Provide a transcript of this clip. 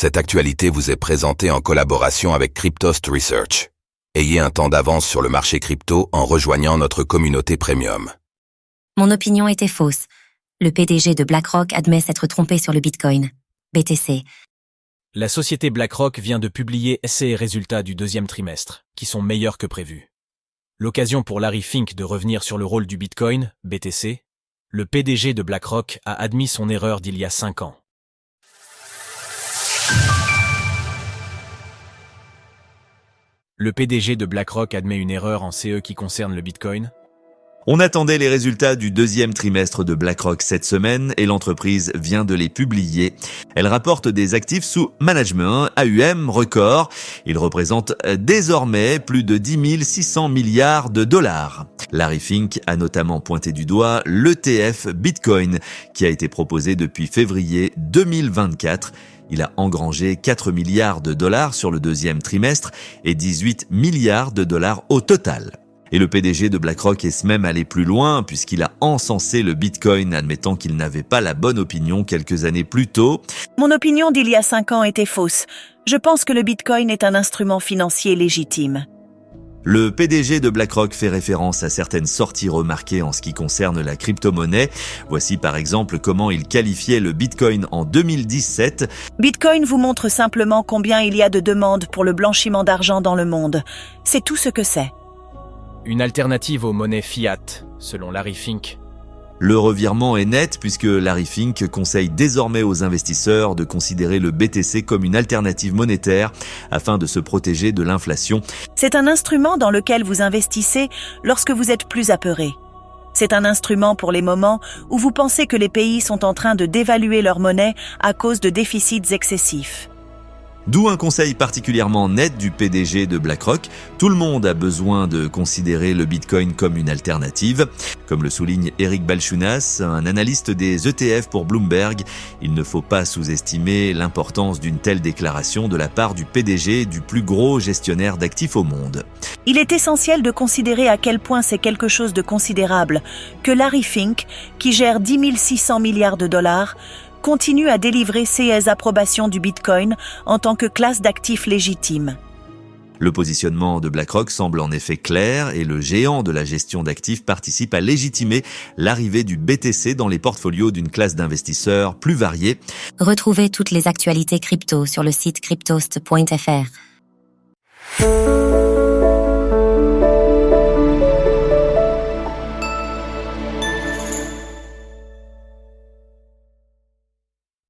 Cette actualité vous est présentée en collaboration avec Cryptost Research. Ayez un temps d'avance sur le marché crypto en rejoignant notre communauté premium. Mon opinion était fausse. Le PDG de BlackRock admet s'être trompé sur le Bitcoin. BTC. La société BlackRock vient de publier ses résultats du deuxième trimestre, qui sont meilleurs que prévu. L'occasion pour Larry Fink de revenir sur le rôle du Bitcoin, BTC. Le PDG de BlackRock a admis son erreur d'il y a 5 ans. Le PDG de BlackRock admet une erreur en CE qui concerne le Bitcoin. On attendait les résultats du deuxième trimestre de BlackRock cette semaine et l'entreprise vient de les publier. Elle rapporte des actifs sous management, AUM record. Ils représentent désormais plus de 10 600 milliards de dollars. Larry Fink a notamment pointé du doigt l'ETF Bitcoin qui a été proposé depuis février 2024. Il a engrangé 4 milliards de dollars sur le deuxième trimestre et 18 milliards de dollars au total. Et le PDG de BlackRock est même allé plus loin puisqu'il a encensé le Bitcoin, admettant qu'il n'avait pas la bonne opinion quelques années plus tôt. Mon opinion d'il y a 5 ans était fausse. Je pense que le Bitcoin est un instrument financier légitime. Le PDG de BlackRock fait référence à certaines sorties remarquées en ce qui concerne la crypto-monnaie. Voici par exemple comment il qualifiait le Bitcoin en 2017. Bitcoin vous montre simplement combien il y a de demandes pour le blanchiment d'argent dans le monde. C'est tout ce que c'est. Une alternative aux monnaies fiat, selon Larry Fink. Le revirement est net puisque Larry Fink conseille désormais aux investisseurs de considérer le BTC comme une alternative monétaire afin de se protéger de l'inflation. C'est un instrument dans lequel vous investissez lorsque vous êtes plus apeuré. C'est un instrument pour les moments où vous pensez que les pays sont en train de dévaluer leur monnaie à cause de déficits excessifs. D'où un conseil particulièrement net du PDG de BlackRock. Tout le monde a besoin de considérer le Bitcoin comme une alternative. Comme le souligne Eric Balchunas, un analyste des ETF pour Bloomberg, il ne faut pas sous-estimer l'importance d'une telle déclaration de la part du PDG du plus gros gestionnaire d'actifs au monde. Il est essentiel de considérer à quel point c'est quelque chose de considérable que Larry Fink, qui gère 10 600 milliards de dollars, continue à délivrer ses approbations du Bitcoin en tant que classe d'actifs légitime. Le positionnement de BlackRock semble en effet clair et le géant de la gestion d'actifs participe à légitimer l'arrivée du BTC dans les portfolios d'une classe d'investisseurs plus variée. Retrouvez toutes les actualités crypto sur le site cryptost.fr.